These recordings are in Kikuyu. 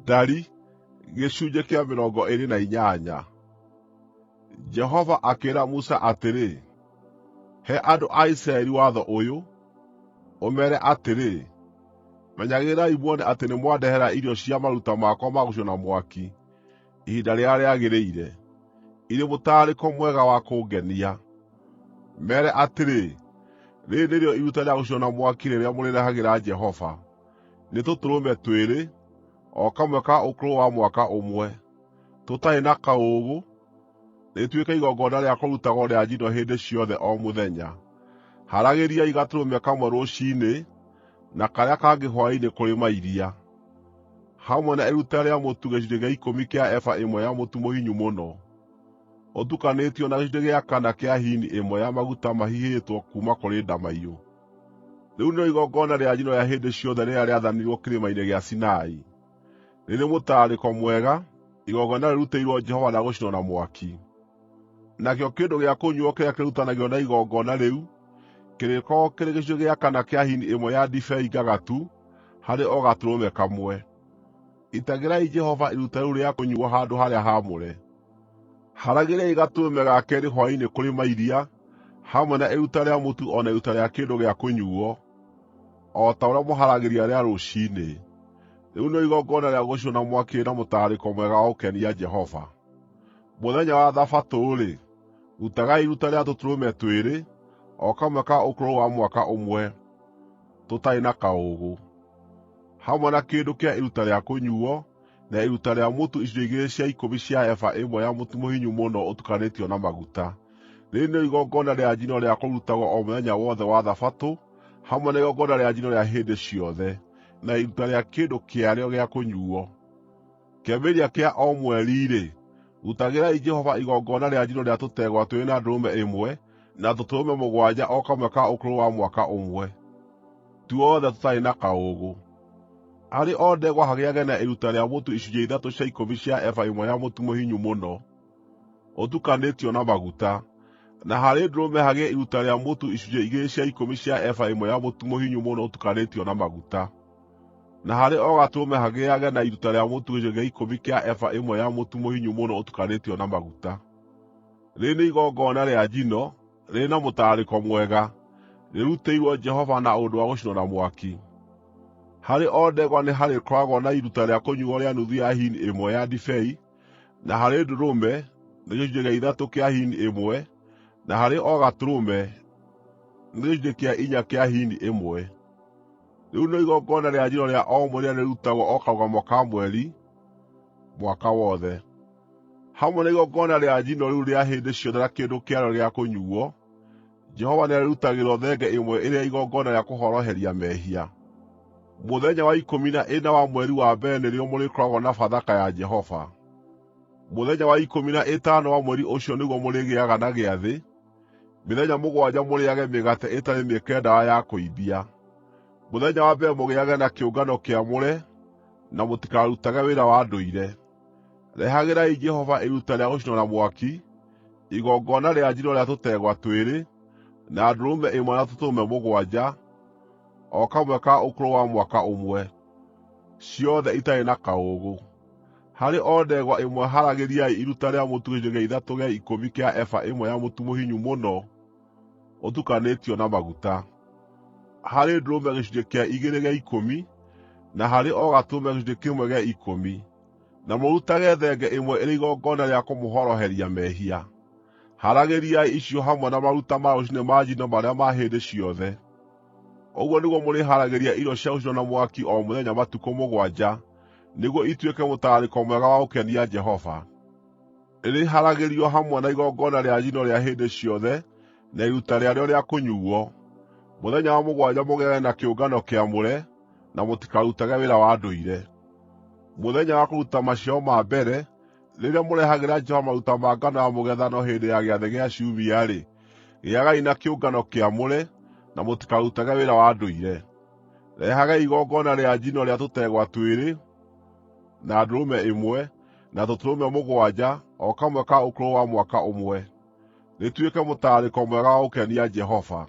Ndari gĩcunjĩ kĩa 28. Jehova akĩĩra Musa atĩrĩ, he andũ a Isiraeli watho ũyũ, ũmeere atĩrĩ, menyagĩrĩrai muone atĩ nĩmwandehera irio cia maruta makwa ma gũcinwo na mwaki ihinda rĩrĩa rĩagĩrĩire, irĩ mũtararĩko mwega wa kũngenia. Meere atĩrĩ, rĩrĩ nĩrĩo iruta rĩa gũcinwo na mwaki rĩrĩa mũrĩrehagĩra Jehova: nĩ tũtũrũme twĩrĩ, o kamwe ka ũkũrũ wa mwaka ũmwe, tũtarĩ na kaũũgũ, rĩtuĩke igongona rĩa kũrutagwo rĩa njino hĩndĩ ciothe o mũthenya. Haaragĩriai gatũrũme kamwe rũciinĩ, na karĩa kangĩ hwaĩ-inĩ kũrĩ mairia, hamwe na iruta rĩa mũtu gĩcunjĩ gĩa 10 kĩa eba ĩmwe ya mũtu mũhinyu mũno, ũtukanĩtio na gĩcunjĩ gĩa 4 kĩa hini ĩmwe ya maguta mahihĩtwo kuuma kũrĩ ndamaiyũ. Rĩu nĩrĩo igongona rĩa njino rĩa hĩndĩ ciothe rĩrĩa rĩathanirwo kĩrĩma-inĩ gĩa Sinai, rĩrĩ mũtararĩko mwega, igongona rĩrutĩirwo Jehova rĩa gũcinwo na mwaki. Nakĩo kĩndũ gĩa kũnyuuo kĩrĩa kĩrutanagio na igongona rĩu kĩrĩkorwo kĩrĩ gĩcunjĩ gĩa 4 kĩa hini ĩmwe ya ndibei ngagatu harĩ o gatũrũme kamwe. Itagĩrai Jehova iruta rĩu rĩa kũnyuuo handũ harĩa haamũre. Haragĩriai gatũrũme ga keerĩ hwaĩ-inĩ kũrĩ mairia, hamwe na iruta rĩa mũtu o na iruta rĩa kĩndũ gĩa kũnyuuo, o ta ũrĩa mũharagĩria rĩa rũciinĩ. Rĩu nĩrĩo igongona rĩa gũcinwo na mwaki na mũtararĩko mwega wa gũkenia Jehova. Mũthenya wa Thabatũ-rĩ, rutagai iruta rĩa tũtũrũme twĩrĩ, o kamwe ka ũkũrũ wa mwaka ũmwe, tũtarĩ na kaũũgũ, hamwe na kĩndũ kĩa iruta rĩa kũnyuuo, na iruta rĩa mũtu icunjĩ 2/10 cia eba ĩmwe ya mũtu mũhinyu mũno ũtukanĩtio na maguta. Rĩrĩ nĩrĩo igongona rĩa njino rĩa kũrutagwo o mũthenya wothe wa Thabatũ, hamwe na igongona rĩa njino rĩa hĩndĩ ciothe, na iruta rĩa kĩndũ kĩarĩo gĩa kũnyuuo. Kĩambĩrĩria kĩa o mweri-rĩ, rutagĩrai Jehova igongona rĩa njino rĩa tũtegwa twĩrĩ na ndũrũme ĩmwe, na tũtũrũme 7 o kamwe ka ũkũrũ wa mwaka ũmwe, tuothe tũtarĩ na kaũũgũ. Harĩ o ndegwa hagĩage na iruta rĩa mũtu icunjĩ 3/10 cia eba ĩmwe ya mũtu mũhinyu mũno, ũtukanĩtio na maguta, na harĩ ndũrũme hagĩe iruta rĩa mũtu icunjĩ 2/10 cia eba ĩmwe ya mũtu mũhinyu mũno ũtukanĩtio na maguta, na harĩ o gatũrũme hagĩage na iruta rĩa mũtu gĩcunjĩ gĩa 10 kĩa eba ĩmwe ya mũtu mũhinyu mũno ũtukanĩtio na maguta. Rĩrĩ nĩ igongona rĩa njino, rĩrĩ na mũtararĩko mwega, rĩrutĩirwo Jehova na ũndũ wa gũcinwo na mwaki. Harĩ o ndegwa nĩ harĩkoragwo na iruta rĩa kũnyuuo rĩa nuthu ya hini ĩmwe ya ndibei, na harĩ ndũrũme nĩ gĩcunjĩ gĩa 3 kĩa hini ĩmwe, na harĩ o gatũrũme nĩ gĩcunjĩ kĩa 4 kĩa hini ĩmwe. Rĩu nĩ igongona rĩa njino rĩa o mweri rĩrĩa rĩrutagwo o karũgamo ka mweri, mwaka wothe. Hamwe na igongona rĩa njino rĩu rĩa hĩndĩ ciothe na kĩndũ kĩarĩo gĩa kũnyuuo, Jehova nĩarĩrutagĩrwo thenge ĩmwe ĩrĩa igongona rĩa kũhoroheria mehia. Mũthenya wa 14 wa mweri wa mbere nĩrĩo mũrĩkoragwo na Bathaka ya Jehova. Mũthenya wa 15 wa mweri ũcio nĩguo mũrĩgĩaga na gĩathĩ. Mĩthenya 7 mũrĩage mĩgate ĩtarĩ mĩĩkĩre ndawa ya kũimbia. Mũthenya wa mbere mũgĩage na kĩũngano kĩamũre, na mũtikarutage wĩra wa ndũire. Rehagĩrai Jehova iruta rĩa gũcinwo na mwaki, igongona rĩa njino rĩa tũtegwa twĩrĩ, na ndũrũme ĩmwe na tũtũrũme 7, o kamwe ka ũkũrũ wa mwaka ũmwe, ciothe itarĩ na kaũũgũ. Harĩ o ndegwa ĩmwe haragĩriai iruta rĩa mũtu gĩcunjĩ gĩa 3/10 kĩa eba ĩmwe ya mũtu mũhinyu mũno, ũtukanĩtio na maguta. Harĩ ndũrũme gĩcunjĩ kĩa 2/10, na harĩ o gatũrũme gĩcunjĩ 1/10, na mũrutage thenge ĩmwe ĩrĩ igongona rĩa kũmũhoroheria mehia. Haragĩriai icio hamwe na maruta ma rũciinĩ ma njino marĩa ma hĩndĩ ciothe. Ũguo nĩguo mũrĩharagĩria irio cia gũcinwo na mwaki o mũthenya matukũ 7, nĩguo ituĩke mũtararĩko mwega wa gũkenia Jehova. Rĩrĩharagĩrio hamwe na igongona rĩa njino rĩa hĩndĩ ciothe, na iruta rĩarĩo rĩa kũnyuuo. Mũthenya wa 7 mũgĩage na kĩũngano kĩamũre, na mũtikarutage wĩra wa ndũire. Mũthenya wa kũruta maciaro ma mbere, rĩrĩa mũrehagĩra Jehova maruta ma ngano ya mũgethano hĩndĩ ya gĩathĩ gĩa ciumia-rĩ, gĩagai na kĩũngano kĩamũre, na mũtikarutage wĩra wa ndũire. Rehagai igongona rĩa njino rĩa tũtegwa twĩrĩ, na ndũrũme ĩmwe, na tũtũrũme 7, o kamwe ka ũkũrũ wa mwaka ũmwe, rĩtuĩke mũtararĩko mwega wa gũkenia Jehova.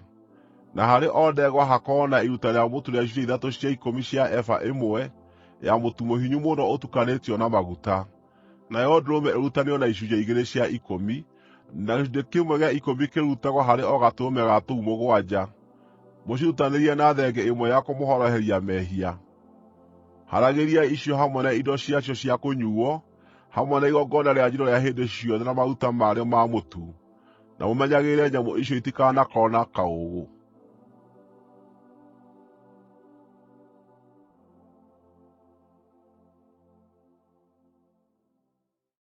Na harĩ o ndegwa hakorwo na iruta rĩa mũtu rĩa icunjĩ 3/10 cia eba ĩmwe, ya mũtu mũhinyu mũno ũtukanĩtio na maguta, nayo ndũrũme ĩrutanĩrio na icunjĩ 2 cia 10, na gĩcunjĩ kĩmwe gĩa 10 kĩrutagwo harĩ o gatũrũme ga tũu 7. Mũcirutanĩrie na thenge ĩmwe ya kũmũhoroheria mehia. Haragĩriai icio hamwe na indo ciacio cia kũnyuuo, hamwe na igongona rĩa njino rĩa hĩndĩ ciothe na maruta marĩo ma mũtu, na mũmenyagĩrĩre nyamũ icio itikanakorwo na kaũũgũ.